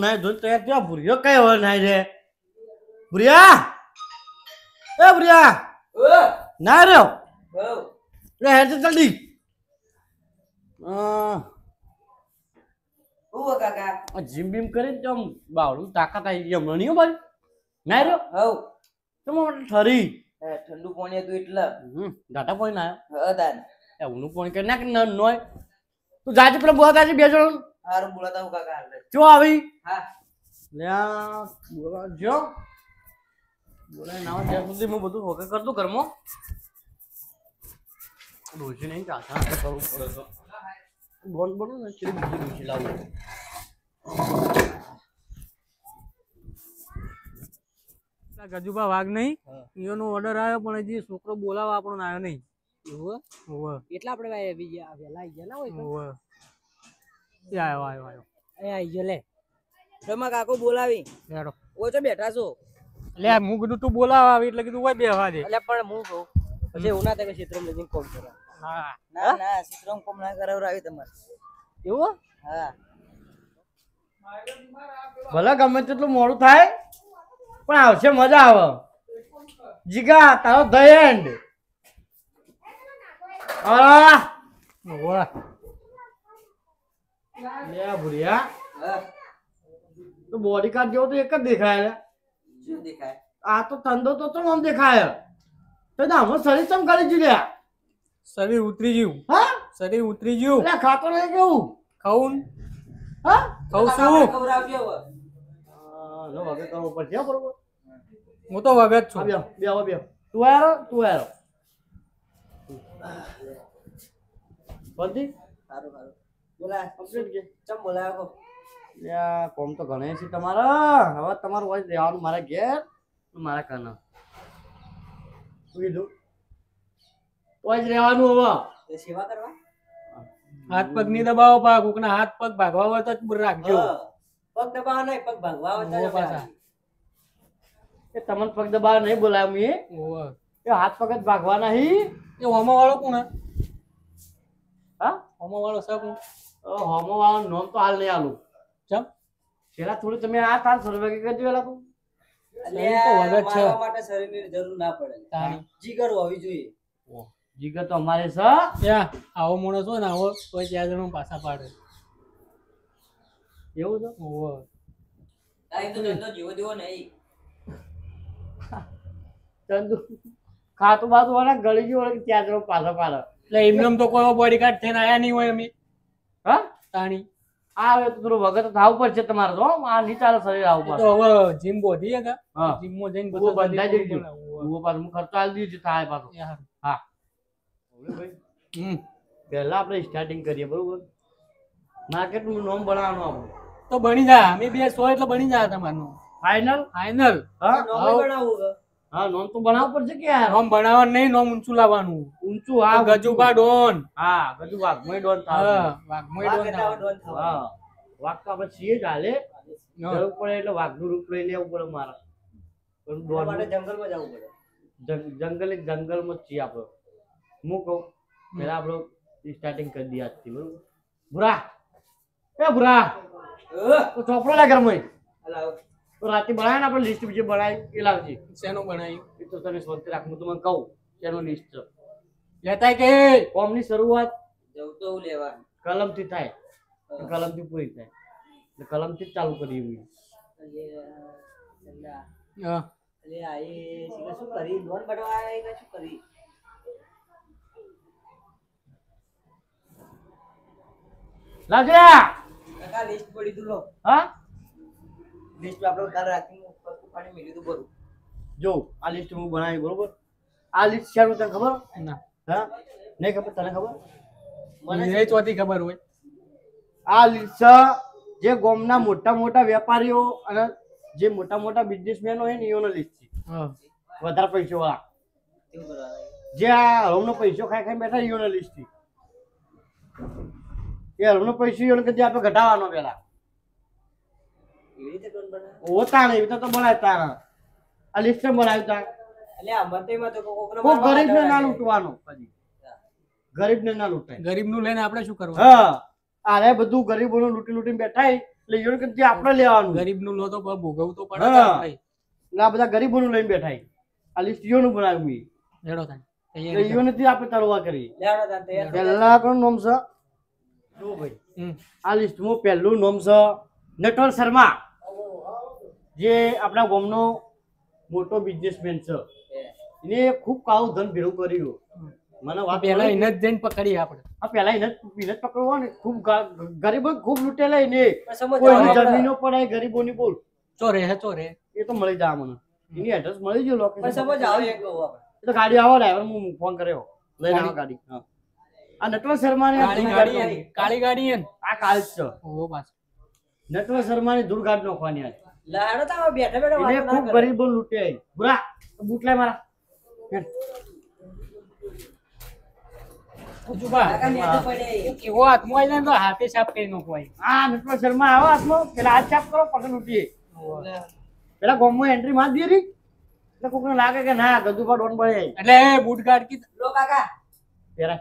નાય ધોઈ તૈયાર થયો ભૂરિયો કઈ હવે નાય રે ભૂરિયા એ ભૂરિયા ના રહ્યો લે હેડ જલ્દી કાકા જીમ બીમ કરી તો બાવડું તાકાત આવી ગઈ હમણાં નહીં ભાઈ ના રહ્યો તો મને ઠરી ઠંડુ પાણી હતું એટલે ડાટા પાણી ના દાન ઊનું પાણી કરી નાખ ન નોય તું જાજે પેલા બોલાતા છે બે જણ હારું બોલાતા હું કાકા હાલ જો આવી હા લ્યા બોલા જો બોલાય ના ત્યાં સુધી હું બધું વગર કરતો ઘરમાં ડોસી નહીં ચાલતા કરવું પડે તો બોલ બોલો ને ચીરી બીજી ડોસી લાવું ગજુબા વાઘ નહીં એનો ઓર્ડર આવ્યો પણ હજી છોકરો બોલાવા આપણો આવ્યો નહીં એટલા આપણે બીજા વેલા આવી ગયા ના હોય આવ્યો આવ્યો આવ્યો એ આવી ગયો લે તમારા કાકો બોલાવી લેડો ઓછો બેઠા છો લે હું કીધું તું બોલાવા આવી એટલે કીધું હોય બેહવા દે એટલે પણ હું કહું પછી એવું ના થાય કે ક્ષેત્રમાં લઈને કોમ કરો હા ના ના ક્ષેત્રમાં કોમ ના કરાવરાવી તમારે એવું હા ભલે ગમે તેટલું મોડું થાય પણ આવશે મજા આવે જીગા તારો ધ એન્ડ લે ભૂરિયા હા તો બોડી કાર્ડ જેવો તો એક જ દેખાય લે શું દેખાય આ તો ધંધો તો આમ દેખાય તો આમાં શરીર ચમ કરી જીલ્યા શરીર ઉતરી ગયું હા શરીર ઉતરી ગયું એટલે ખાતો નહીં કેવું ખાવું હા ખાવું શું ખવડાવજો હવે નો વગર કરવો પડશે હો, બરોબર હું તો વગર છું બે બે તું આવ્યો બધી સારું સારું બોલા કમ્પ્લીટ કે ચમ બોલાવો યા કોમ તો ઘણે છે તમારા હવે તમારું હોય રહેવાનું મારા ઘેર મારા કાના શું કીધું હોય જ રહેવાનું હવે એ સેવા કરવા હાથ પગ ની દબાવો પા કોકના હાથ પગ ભાગવા હોય તો જ રાખજો પગ દબાવો નહીં પગ ભાગવા હોય તો પાછા. એ તમને પગ દબાવ નહીં બોલાય મેં એ હાથ પગ જ ભાગવા નહીં એ હોમા વાળો કોણ હા હોમા વાળો છે કોણ હોમો વાળો નોમ તો હાલ નહીં આલું ચમ પેલા થોડું તમે આ તાર સર્વે કરજો પેલા તું શરીર તો વગર છે. મારવા માટે શરીરની જરૂર ના પડે તાણી. જીગર હોવી જોઈએ જીગર તો અમારે છે ત્યાં આવો માણસ હોય ને આવો તો 4 જણો પાછા પાડે એવું છે ઓહો અહીં તો ધંધો જેવો જેવો નહીં ચંદુ ખાતું બાતું હોય ને ગળી ગયું હોય કે ત્યાં જરો પાછા પાડે એટલે એમને તો કોઈ બોડીગાર્ડ થઈને આયા નહીં હોય અમે હા તાણી આ હવે તો થોડું વગર તો થવું પડશે તમારે તો આ નહીં ચાલે શરીર આવું એ પડે તો હવે જીમ બોધી હે કા હા જીમમાં જઈને ઉભો બધું બંધાઈ જઈ ગયું ઉભો પાછું હું ખર્ચો આલી દીધું થાય પાછું યાર હા હમ પહેલા આપણે સ્ટાર્ટિંગ કરીએ બરોબર માર્કેટનું નામ બનાવવાનું આપણે તો બની જા અમે 200 એટલે બની જા તમારનું ફાઇનલ ફાઇનલ હા નોમ હા. બનાવવું હે. હા નામ તો બનાવવું પડશે કે યાર નોમ બનાવવાનું નહીં નોમ ઊંચું લાવવાનું ઊંચું હા ગજુબા ડોન હા બધું વાઘ મોય ડોન હા થાય વાઘમોય વાઘ ડોન એટલે હવે ડોન થવાનું. હા વાઘ તો આપણે છીએ જ હાલે હા. જરૂર પડે એટલે વાઘનું રૂપ લઈ લેવું પડે મારે પણ એના ડોન માટે જંગલમાં જવું પડે જંગલમાં જ છીએ આપણે હું કહું પેલા આપણે સ્ટાર્ટિંગ કરી દઈએ આજથી બરોબર ભૂરા એ ભૂરા તો ચોપડો લે ઘરમાં હલાવો. તો રાતે બનાવે ને આપણે લિસ્ટ બીજે બનાવી એ લાવજે શેનું બનાવ્યું એ તો તને શાંતિ રાખ હું તમને કહું એનો લિસ્ટ છે લેતાય કે કોમની શરૂઆત જવું તો હું લેવા કલમથી થાય કલમથી પૂરી થાય એટલે કલમથી જ ચાલુ કરીએ એવું. ચંદા હા અલે આ એ શીખર શું કરી લોન બનવા આવ્યા કે શું કરી લાવજે કાકા લિસ્ટ પડી તું લો હા લિસ્ટ આપણે કાલ રાતનું પત્તું પાણી મેલ્યું તું બરું જો આ લિસ્ટ હું બનાવી બરોબર આ લિસ્ટ છે તને ખબર ના હા નહીં ખબર તને ખબર મને ચોથી ખબર હોય આ લિસ્ટ જે ગામના મોટા મોટા વેપારીઓ અને જે મોટા મોટા બિઝનેસમેનો હોય ને એનો લિસ્ટ છે હા વધારે પૈસો વાળા કેવું કરવાનું જે આ હરમનો પૈસો ખાઈ ખાઈ બેઠા એનો લિસ્ટ છે એ હરમનો પૈસો એનો કે જે આપણે ઘટાડવાનો પેલા એવી રીતે લોન બનાવે હોતા નહીં એવી તો બનાવતા તારા આ લિસ્ટ બનાવતા એટલે અમરતેમાં તો કોકનો કોઈ ગરીબને ના લૂંટવાનો કદી ગરીબને ના લૂંટાય ગરીબ નું લઈને આપણે શું કરવાનું હા આરે બધું ગરીબોનું લૂંટી લૂંટીને બેઠા એટલે ઈયોને કદી આપણે લેવાનું. ગરીબ નું લો તો ભોગવવું તો પડે હા. આપણે. એટલે આ બધા ગરીબોનું લઈને બેઠા છે. આ લિસ્ટ ઈયોનું બનાવ્યું મેં. હેડો તાન. એટલે તૈયારી કરો. ઈયોનેથી આપણે તરવા કરી. લેવડો તાન તૈયાર થઈ પહેલા કોણ નામ છે? જુઓ ભાઈ, હમ. આ લિસ્ટમાં પહેલું નામ છે નટવર શર્મા, જે આપણા ગામનો મોટો બિઝનેસમેન છે. એને ખૂબ કાળું ધન ભેગું કર્યું. મને વાત પેલા મળી. એને જ જઈને પકડીએ આપણે. આ પહેલા એને જ પકડવો ને, ખૂબ ગરીબો ખૂબ લૂંટેલા એને. પણ સમજ કોઈની આપણે- જમીનો પડાય ગરીબોની બોલ. ચોરે હે ચોરે. એ તો મળી જાય મને. એની એડ્રેસ મળી ગયું પણ લોકેશન. સમજ આવે એક કહું આપણે. એ તો ગાડી આવો ડ્રાઈવર હું ફોન કર્યો લઈને આવો ગાડી. હા. આ નટવર શર્માને કાળી ગાડી કાળી ગાડી હે ને? આ કાલ જ છે. ઓહો પાછું. નટવર શર્માની દુર્ગાટ નોખવાની આજ. લેવડો તાન હવે બેઠા બેઠા એને વાતો ના ખૂબ કરે. ગરીબો લૂંટે. બુરા બૂટ લાય મારા. હેડ. હજુબા, કાકા નેટ પડે. એવો હાથમાં આવી જાય ને તો હાથે સાફ કરી નાખવાય. આ નટવર શર્મા આવો હાથમાં પેલા હાથ ચાપ કરો પકડ લૂંટીએ. પેલા ગોમમાં એન્ટ્રી માર દીધી એટલે કોકને લાગે કે ના ગદુભા ડોન બળે. એટલે બૂટ ગાર્ડ કી લો કાકા પેરા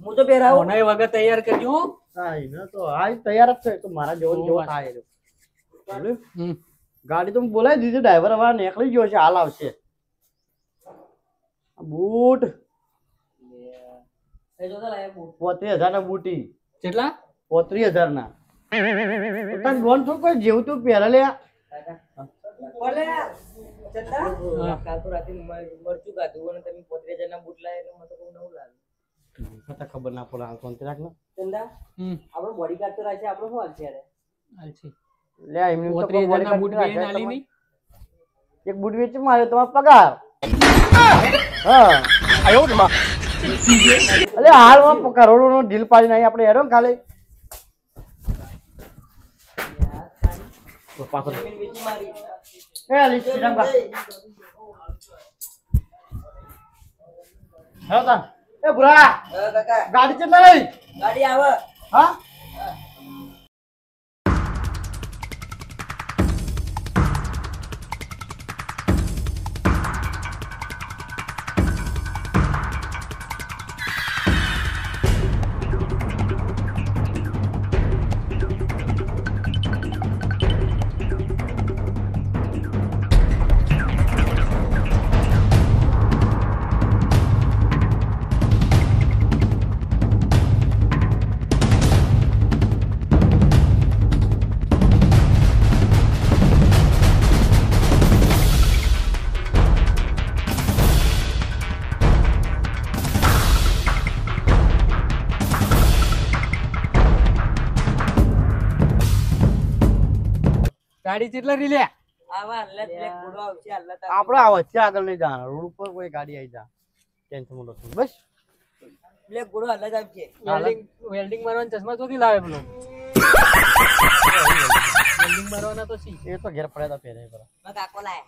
હું તો પહેરાવું. ઓનાય વગર તૈયાર કરજો હો. સાઈ ન તો આ તૈયાર જ છે. તો મારા જેવો ને જેવો ઓ, થાય રહ્યો. સમજ્યો? હમ. ગાડી તો હું બોલાવી દીધી. ડ્રાઈવર હવે નીકળી ગયો છે, હાલ આવશે. આ બૂટ એ જો તો લાય બૂટ. 35,000 ના બૂટી. કેટલા? 35,000 ના. પોતાની લોન તો કોઈ જેવું તું પહેલા લે. કાકા બોલે ચંદા હા. કાલ તો રાતે મરચું ખાધું અને તમે 35,000 ના બૂટ લાય એટલે મને તો બહુ નવું લાગે. પતા ખબર ના પડે હાલ કોણ રાખ ને. ચંદા હમ. આપણો બોડીગાર્ડ તો રાખે આપણો શું હાલ છે યાર? હાલ છે. લે એમની તો 35,000 ના બૂટ રાખે બેન આલી તમારે. નહીં? એક બૂટ વેચી માર્યો તમારો પગાર. હા અલે હાલમાં કરોડોનો ડીલ પાડી નાખી આપણે હેરો ને ખાલી. પાછળ. જમીન વેચી મારી. એ અલી શ્રીરામ હેલો તાન. એ બુરા કાકા ગાડી ચેટલા લઈ? ગાડી આવે. હા ગાડી કેટલા રી લે? આવા હલ્લા બ્લેક ઘોડો આવશે હલ્લા તાર. આપણે આ વચ્ચે આગળ નહીં જવાના. રોડ ઉપર કોઈ ગાડી આવી જા ટેન્શન માં નથી. બસ બ્લેક ઘોડો હલ્લા જ આવશે. વેલ્ડિંગ મારવાના ચશ્મા ચોથી લાવે પેલો? વેલ્ડિંગ મારવાના તો સી. એ તો ઘેર પડ્યા હતા પહેરે પર. માં કાકો લાય.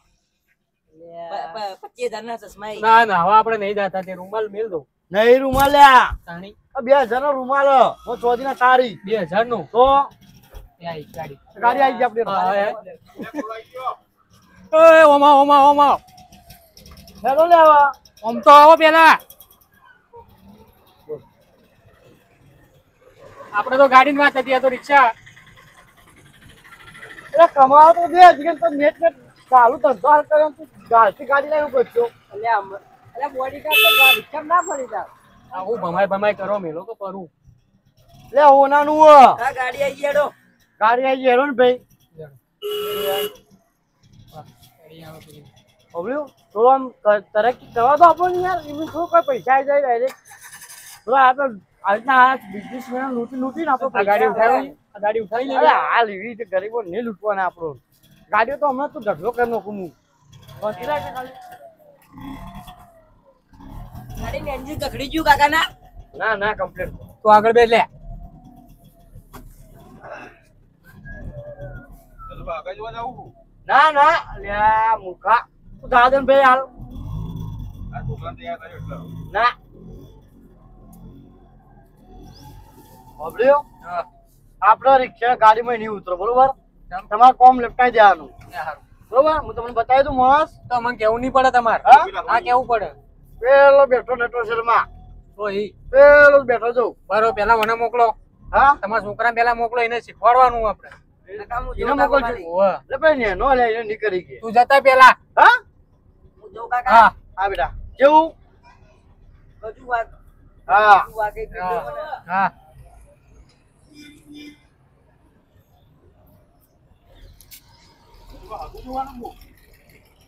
25,000 ના ચશ્મા ઈ. ના ના હવે આપણે નહીં જાતા. તે રૂમાલ મેલ દો. નહીં રૂમાલ લ્યા. તાણી 2,000 નો રૂમાલ હું ચોથી ના તારી 2000 નું. તો એ આઈ ગાડી. ગાડી આવી ગઈ આપણે. હા, હે. ઓય ઓમા ઓમા ઓમા. હેલો લેવા. ઓમ તો આવો પેલા. આપણે તો ગાડીની વાત હતી, આ તો રિક્ષા. એટલે કમાવા તો દે હજી તો નેટ ચાલુ ધંધો હાલ કર્યો તું ગાડી લાવી પડશો. અલ્યા બોડીગાર્ડ તો રિક્ષામાં ના ફરી જા. આ હું ભમાય ભમાય કરો મેલો તો કરું. લે ઓનાનું આ ગાડી આવી ગઈ હેડો. ગાડી આવી ગઈ હેરો ને ભાઈ. બબલ્યુ થોડું આમ તરક્કી કરવા તો આપણને યાર. એમને થોડું કોઈ પૈસા આવી જાય ડાયરેક્ટ. થોડા આપણે આવી રીતના આ બિઝનેસમેન લૂંટીને આપણે આ ગાડી પૈસા ઉઠાવી, આ ગાડી ઉઠાવી અરે લે. હાલ એવી રીતે ગરીબો નહીં લૂંટવાના આપણો. ગાડીઓ તો હમણાં તો ઝઘડો કરી નાખું હું. પહોંચી જાય છે ખાલી. ગાડીનું એન્જિન કખડી ગયું કાકા ના. ના ના કમ્પ્લીટ. તો આગળ બે લે. ના ના લ્યા મૂર્ખા તું દાદન ભાઈ હાલ. ના બબલ્યુ આપણે રિક્ષા ગાડીમાં નહીં ઉતરો બરોબર. તમારે કોમ લપટાઈ દેવાનું બરોબર. હું તમને બતાવી દઉં માણસ. તો મને કેવું નહીં પડે તમારે. હા? આ કેવું પડે પેલો બેઠો નેટો શર્મા. તો ઈ પેલો જ બેઠો જઉં. બરો પેલા મને મોકલો. હા તમારા છોકરા પેલા મોકલો, એને શીખવાડવાનું આપણે. કાકા હું એને જોઉં કાકા મોકલજો. ખાલી. ઓવે. એટલે ભાઈ ને નો લે એને નીકળી ગઈ. તું જતા પેલા. હા હું જોઉં કાકા. હા હા બેટા કેવું કજુ વાગ હા કજુ વાગે કીધું મને. હા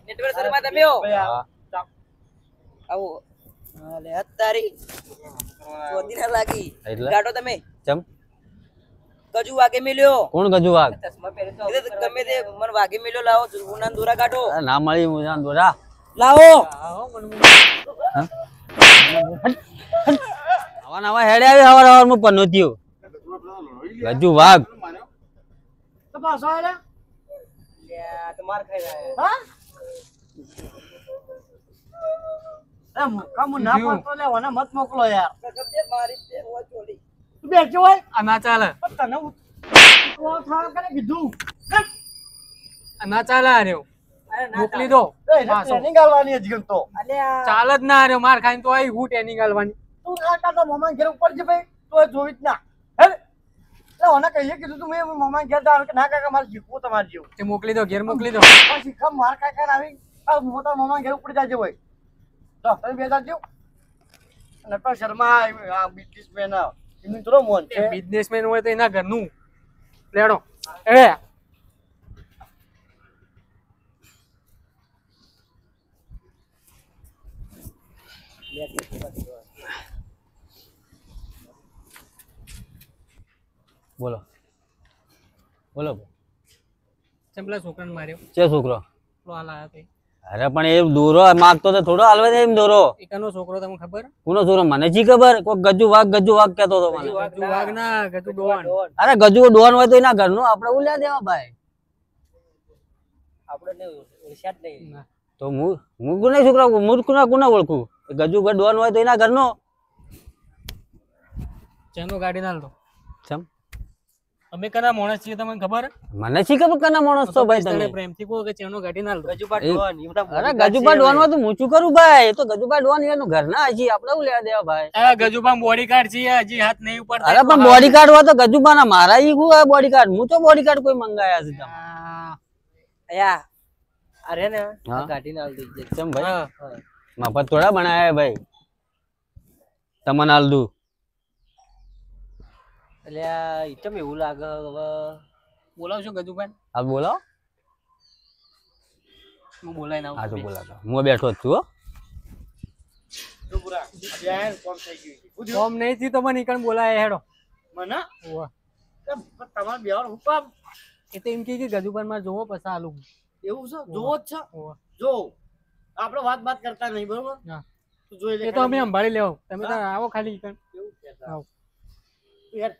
નેટવર્ક શર્મા તમે હો. ભાઈ આવો અલે હતારી ચોદી ના લાગી એટલે? ગાડો તમે ચમ કજુ વાગે મિલ્યો કોણ ગજુ વાઘ? ચશ્મા પહેરે તો ગમે તે મને વાગે મિલ્યો લાવો ઉનાન દોરા કાઢો અરે ના મળી મુજાન દોરા. લાવો આવા નવા હેડે આવી હવાર હવાર માં પનોત્યો ગજુ વાઘ. તો પાછો આયા લ્યા તો માર ખાઈ રહ્યા હા એ મુકામ ના પાડતો લે ઓને મત મોકલો યાર કબજે મારી તે હોય ચોલી તું બેઠો હોય આ ના ચાલે, પણ તને થોડા કરે કીધું આ ના ચાલે. આ રહ્યો અરે ના મોકલી દો. એ ટ્રેનિંગ આલવાની જ ગમતો અલ્યા ચાલ જ ના રહ્યો, માર ખાઈને તો આવી હું ટ્રેનિંગ આલવાની. તું ના કાઢો મોમાં ઘેર ઉપર છે ભાઈ તો જોવી જ ના હે એટલે ઓને કહીએ કીધું તું મેં મોમાં ઘેર જાવ કે ના કાકા મારે શીખવું તમારે જેવું તે મોકલી દો, ઘેર મોકલી દો. પણ શીખવા માર કાકા આવી આ મોટા મોમાં ઘેર ઉપર જાજે હોય તો તમે બે જાજો નટો શર્મા આ બિઝનેસમેન એમનું થોડો મોન છે બિઝનેસમેન હોય તો એના ઘરનું લેડો. એ બોલો બોલો ચંપલા છોકરાને માર્યો, છે છોકરો? પેલો હાલ આયો તે. અરે પણ એ દોરો માગતો તો થોડો હાલવે છે એમ દોરો. એકાનો છોકરો તમને ખબર? કોનો છોકરો મને જી ખબર. કોઈ ગજુ વાઘ કહેતો હતો મને. ગજુ વાઘ ના, ગજુ ડોન. અરે ગજુ ડોન હોય તો એના ઘરનું આપણે ઉલ્યા દેવા ભાઈ. આપણે ઓળખ્યા જ નહીં ના. તો હું કોને છોકરા મૂર્ખ કોને ઓળખું? ગજુ ડોન હોય તો એના ઘરનો. ચેનો ગાડી ના લો. ચમ અમે કના માણસ છીએ તમને ખબર? મને શી ખબર કના માણસ તો ભાઈ તમે. પ્રેમથી કહો કે ચેનો ગાડી ના લો. ગજુબા ડોન એ બધા અરે ગજુબા ડોન હોય તો હું શું કરું ભાઈ? એ તો ગજુબા ડોન એનું ઘર ના હજી આપણે ઉલ્યા દેવા ભાઈ. ગજુબા બોડી કાર્ડ છે, હજી હાથ નહીં ઉપાડતા. અરે પણ બોડી કાર્ડ હોય તો ગજુબા ના મારા ઈ હું બોડી કાર્ડ હું તો બોડી કાર્ડ કોઈ મંગાયા છે તમે. અયા અરે ને હા. ગાડી ના આલ દે ચમ ભાઈ હા. મફત થોડા બનાયા ભાઈ તમને હાલ દઉં. અલ્યા ઈ તો એવું લાગે હવે બોલાવશો ગજુભાઈ? હા બોલો. હું બોલાઈને હા તો આવું. બોલાતો હું બેઠો જ છું હો. તો પૂરા બેન કોમ થઈ ગયું છે બુદ્ધિ ફોર્મ નહીં થી તો મને ઈકણ બોલાય હેડો. મને ઓવા. તમારે બેવાનું હું કામ એ તો એમ કે ગજુભાઈ માં જોવો પછી આલું. એવું છે જોવો જ છે ઓવા. જો આપણે વાત કરતા નહીં બરોબર હા. તું જોઈ લે એ તો અમે સંભાળી લેવો, તમે તાર આવો ખાલી ઈકણ. કેવું કહેતા. આવો. યાર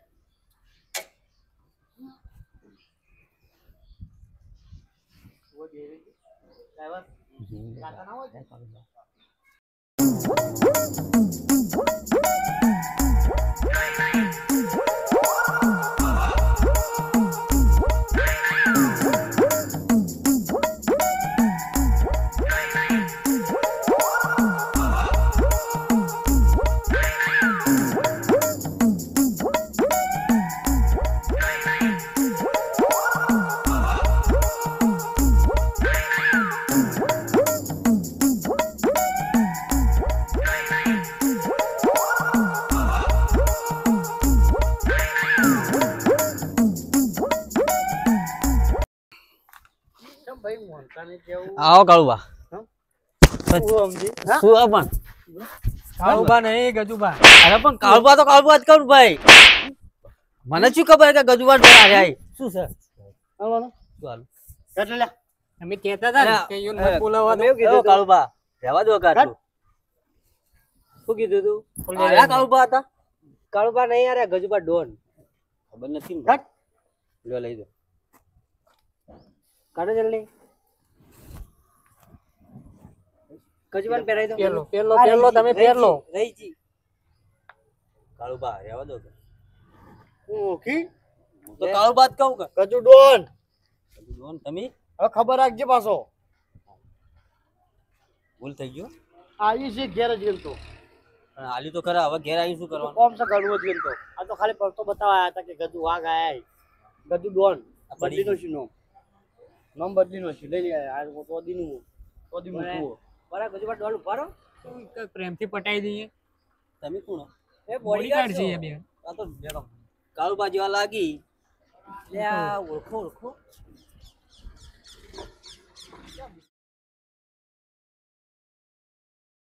વો દે રે ડ્રાઈવર કાકા ના હોય ભાઈ મોનકાને કેવું આવો કાળુબા. હું સમજી હા શું આ પણ? કાળુબા નહીં ગજુબા. અરે પણ કાળુબા તો કાળુબા જ કરું ભાઈ. મને શું ખબર કે ગજુબા ડોન આયા શું છે? હાલો ને શું હાલ? એટલે લે અમે કહેતા હતા ને કે ઈયોને મત બોલાવવા દો. કીધું કાળુબા રહેવા દો કાઢું. શું કીધું તું આયા કાળુબા હતા? કાળુબા નહીં યાર ગજુબા ડોન ખબર નથી ને. કાઢ. લ્યો લઈ દો. કાઢો જલ્દી ગજુબાન પહેરાઈ દો પેલો પેલો પેલો તમે પેલો. રહીજી કાળુબા રહેવા દો. હું ઓળખી હું તો કાળુબા જ કહું કે ગજુ ડોન ડોન તમે હવે ખબર રાખજે પાછો ભૂલ થઈ ગયો. આવી છે ઘેર જ ગયો તો પણ હાલી તો ખરા હવે ઘેર આવીને શું તો કરવાનું કોમ છે ઘણું જ તો આ તો ખાલી પડતો બતાવવા આવ્યા હતા કે ગજુ વાઘ આયા ગજુ ડોન બદલી નો છે નામ બદલી નો છે લઈ લે આ તો દીનું તો દી મૂકવું બરા ગજુબા ડોલ ઉભા રહો. પ્રેમથી પટાઈ દઈએ તમે કોણ એ બોડીગાર્ડ બોડીગાર્ડ છીએ બે આ તો કાળુબા જેવા લાગી લે આ ઓળખો ઓળખો